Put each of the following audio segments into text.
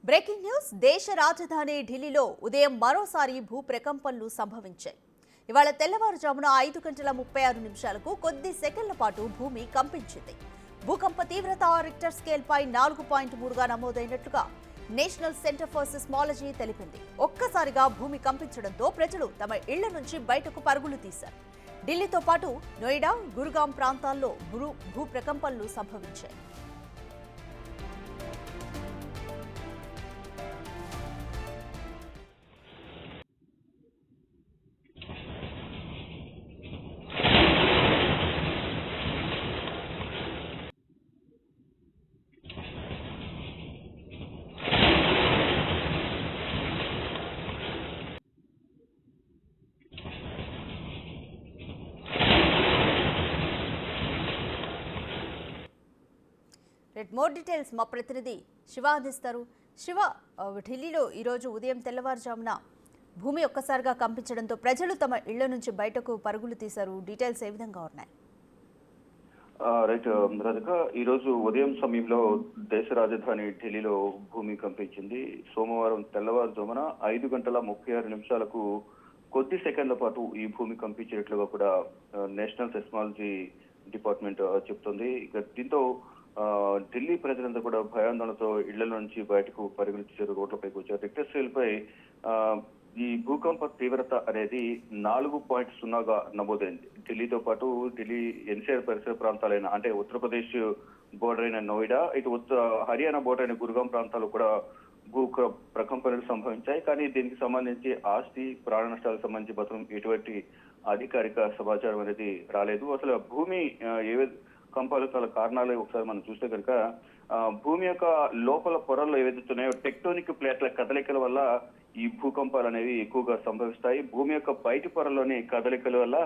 Breaking news. దేశ రాజధాని ఢిల్లీలో ఉదయం మరోసారి భూప్రకంపనలు సంభవించాయి. ఇవాళ తెల్లవారుజామున 5:36 కొద్ది సెకన్ల పాటు భూమి కంపించింది. భూకంప తీవ్రత రిక్టర్ స్కేల్ పై 4.3గా నమోదైనట్లుగా నేషనల్ సెంటర్ ఫర్ సిస్మాలజీ తెలిపింది. ఒక్కసారిగా భూమి కంపించడంతో ప్రజలు తమ ఇళ్ల నుంచి బయటకు పరుగులు తీశారు. ఢిల్లీతో పాటు నోయిడా, గురుగాం ప్రాంతాల్లో భూప్రకంపనలు సంభవించాయి. మోర్ డీటెయిల్స్ మా ప్రతినిధి శివ అందిస్తారు. శివ, ఢిల్లీలో ఈరోజు ఉదయం తెల్లవారుజామున భూమి ఒక్కసారిగా కంపించడంతో ప్రజలు తమ ఇళ్ల నుంచి బయటకు పరుగులు తీశారు. డీటెయిల్స్ ఏ విధంగా ఉన్నాయి? రైట్ రాధిక, ఈరోజు ఉదయం సమయంలో దేశ రాజధాని ఢిల్లీలో భూమి కంపించింది. సోమవారం తెల్లవారుజామున 5:36 కొద్ది సెకండ్ల పాటు ఈ భూమి కంపించినట్లుగా కూడా నేషనల్ సెస్మాలజీ డిపార్ట్మెంట్ చెప్తుంది. ఇక దీంతో ఢిల్లీ ప్రజలంతా కూడా భయాందోళనతో ఇళ్ల నుంచి బయటకు పరుగులు తీశారు, రోడ్లపైకి వచ్చారు. రిక్టర్ స్కేల్ పై ఈ భూకంప తీవ్రత అనేది 4.0గా నమోదైంది. ఢిల్లీతో పాటు ఢిల్లీ ఎన్సీఆర్ పరిసర ప్రాంతాలైన అంటే ఉత్తరప్రదేశ్ బోర్డర్ అయిన నోయిడా, ఇటు హర్యానా బోర్డర్ అయిన గురుగాం ప్రాంతాల్లో కూడా ప్రకంపనలు సంభవించాయి. కానీ దీనికి సంబంధించి ఆస్తి ప్రాణ నష్టాలకు సంబంధించి మాత్రం ఎటువంటి అధికారిక సమాచారం అనేది రాలేదు. అసలు భూమి కంపాలు గల కారణాలు ఒకసారి మనం చూస్తే కనుక భూమి యొక్క లోపల పొరల్లో ఏవైతున్నాయో టెక్టోనిక్ ప్లేట్ల కదలికల వల్ల ఈ భూకంపాలు అనేవి ఎక్కువగా సంభవిస్తాయి. భూమి యొక్క బయటి పొరల్లోని కదలికల వల్ల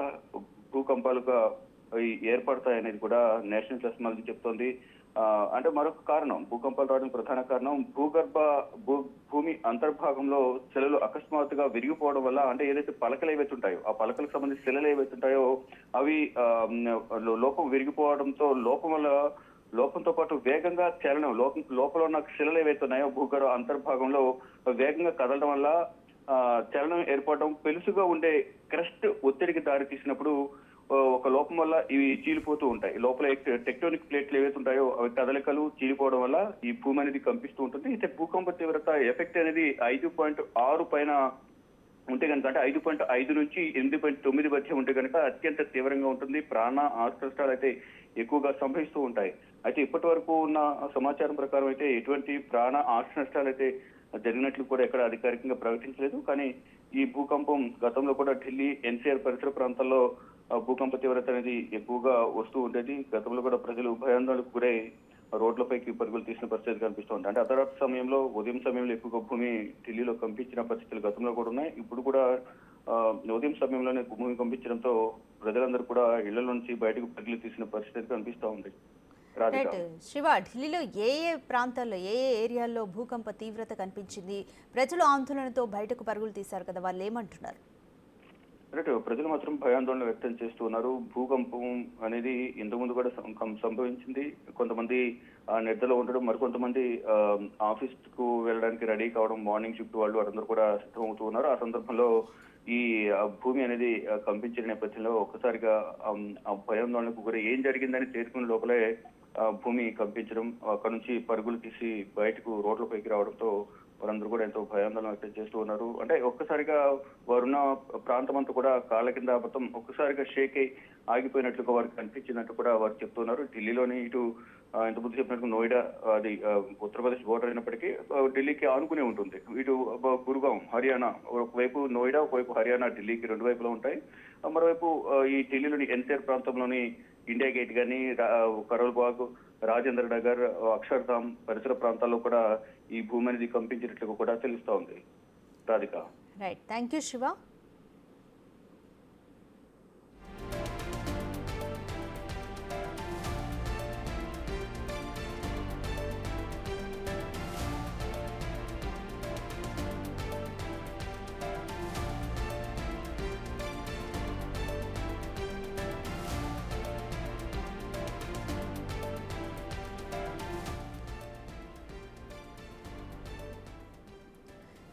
భూకంపాలుగా ఏర్పడతాయి అనేది కూడా నేషనల్ సెస్మాలజీ చెప్తోంది. అంటే మరొక కారణం, భూకంపాలు రావడానికి ప్రధాన కారణం భూమి అంతర్భాగంలో శిలలు అకస్మాత్తుగా విరిగిపోవడం వల్ల, అంటే ఏదైతే పలకలు ఏవైతుంటాయో ఆ పలకలకు సంబంధించి శిలలు ఏవైతుంటాయో అవి లోపం విరిగిపోవడంతో లోపంతో పాటు వేగంగా చలనం, లోపల ఉన్న శిలలు ఏవైతున్నాయో భూగర్భ అంతర్భాగంలో వేగంగా కదలడం వల్ల చలనం ఏర్పడడం, పెలుసుగా ఉండే క్రస్ట్ ఒత్తిడికి దారి తీసినప్పుడు ఒక లోపం వల్ల ఇవి చీలిపోతూ ఉంటాయి. లోపల టెక్టోనిక్ ప్లేట్లు ఏవైతే ఉంటాయో అవి కదలికలు చీలిపోవడం వల్ల ఈ భూమి అనేది కంపిస్తూ ఉంటుంది. అయితే భూకంప తీవ్రత ఎఫెక్ట్ అనేది 5.6 పైన ఉంటే కనుక, అంటే 5.5 నుంచి 8.9 మధ్య ఉంటే కనుక అత్యంత తీవ్రంగా ఉంటుంది. ప్రాణ ఆస్తి నష్టాలు అయితే ఎక్కువగా సంభవిస్తూ ఉంటాయి. అయితే ఇప్పటి వరకు ఉన్న సమాచారం ప్రకారం అయితే ఎటువంటి ప్రాణ ఆస్తి నష్టాలు అయితే జరిగినట్లు కూడా ఎక్కడ అధికారికంగా ప్రకటించలేదు. కానీ ఈ భూకంపం గతంలో కూడా ఢిల్లీ ఎన్సీఆర్ పరిసర ప్రాంతాల్లో భూకంప తీవ్రత అనేది ఎక్కువగా వస్తూ ఉండేది. గతంలో కూడా ప్రజలు భయాందోళనకు గురై రోడ్లపైకి పరుగులు తీసిన పరిస్థితి కనిపిస్తూ ఉంది. అంటే అర్ధరాత్రి సమయంలో, ఉదయం సమయంలో ఎక్కువగా భూమి ఢిల్లీలో కంపించిన పరిస్థితులు గతంలో కూడా ఉన్నాయి. ఇప్పుడు కూడా ఉదయం సమయంలోనే భూమి కంపించడంతో ప్రజలందరూ కూడా ఇళ్ల నుంచి బయటకు పరుగులు తీసిన పరిస్థితి కనిపిస్తూ ఉంది. శివ, ఢిల్లీలో ఏ ప్రాంతాల్లో, ఏ ఏరియాల్లో భూకంప తీవ్రత కనిపించింది? ప్రజలు ఆందోళనతో బయటకు పరుగులు తీశారు కదా, వాళ్ళు ఏమంటున్నారు? ప్రజలు మాత్రం భయాందోళన వ్యక్తం చేస్తూ ఉన్నారు. భూకంపం అనేది ఇంతకుముందు కూడా సంభవించింది. కొంతమంది నిద్రలో ఉండడం, మరికొంతమంది ఆఫీస్ కు వెళ్ళడానికి రెడీ కావడం, మార్నింగ్ షిఫ్ట్ వాళ్ళు వారందరూ కూడా సిద్ధమవుతూ ఉన్నారు. ఆ సందర్భంలో ఈ భూమి అనేది కంపించిన నేపథ్యంలో ఒక్కసారిగా భయాందోళనకు గురి ఏం జరిగిందని తేరుకునే లోపలే భూమి కంపించడం, అక్కడ నుంచి పరుగులు తీసి బయటకు రోడ్లపైకి రావడంతో వారందరూ కూడా ఎంతో భయాందోళన వ్యక్తం చేస్తూ ఉన్నారు. అంటే ఒక్కసారిగా వారున్న ప్రాంతం అంతా కూడా కాళ్ళ కింద మొత్తం ఒక్కసారిగా షేక్ అయి ఆగిపోయినట్లుగా వారికి కనిపించినట్టు కూడా వారు చెప్తున్నారు. ఢిల్లీలోని ఇటు ఇంతకుముందు చెప్పినట్టు నోయిడా అది ఉత్తరప్రదేశ్ బోర్డర్ అయినప్పటికీ ఢిల్లీకి ఆనుకునే ఉంటుంది. ఇటు గురుగాం హర్యానా, ఒకవైపు నోయిడా, ఒకవైపు హర్యానా, ఢిల్లీకి రెండు వైపులా ఉంటాయి. మరోవైపు ఈ ఢిల్లీలోని ఎన్సీఆర్ ప్రాంతంలోని ఇండియా గేట్ కానీ, కరోల్ బాగ్, రాజేంద్ర నగర్, అక్షర్ధామ్ పరిసర ప్రాంతాల్లో కూడా ఈ భూమి అనేది కంపించినట్లుగా కూడా తెలుస్తా ఉంది. Radhika. Right, thank you Shiva.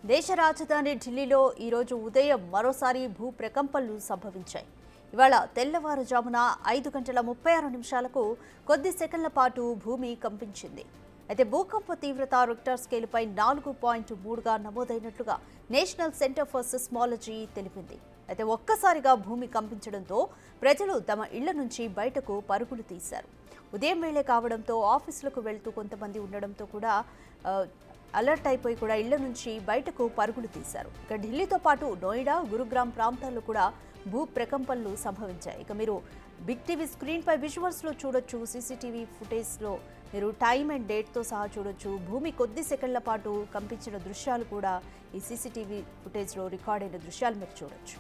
దేశ రాజధాని ఢిల్లీలో ఈరోజు ఉదయం మరోసారి భూ ప్రకంపనలు సంభవించాయి. ఇవాళ తెల్లవారుజామున 5:36 కొద్ది సెకన్ల పాటు భూమి కంపించింది. అయితే భూకంప తీవ్రత రిక్టర్ స్కేలుపై 4.3గా నమోదైనట్లుగా నేషనల్ సెంటర్ ఫర్ సిస్మాలజీ తెలిపింది. అయితే ఒక్కసారిగా భూమి కంపించడంతో ప్రజలు తమ ఇళ్ల నుంచి బయటకు పరుగులు తీశారు. ఉదయం వేళే కావడంతో ఆఫీసులకు వెళ్తూ కొంతమంది ఉండడంతో కూడా అలర్ట్ అయిపోయి కూడా ఇళ్ల నుంచి బయటకు పరుగులు తీశారు. ఇక ఢిల్లీతో పాటు నోయిడా, గురుగ్రామ్ ప్రాంతాల్లో కూడా భూ ప్రకంపనలు సంభవించాయి. ఇక మీరు బిగ్ టీవీ స్క్రీన్ పై విజువల్స్ లో చూడొచ్చు. సీసీటీవీ ఫుటేజ్ లో మీరు టైం అండ్ డేట్ తో సహా చూడొచ్చు. భూమి కొద్ది సెకండ్ల పాటు కంపించిన దృశ్యాలు కూడా ఈ సీసీటీవీ ఫుటేజ్ లో రికార్డ్ అయిన దృశ్యాలు మీరు చూడొచ్చు.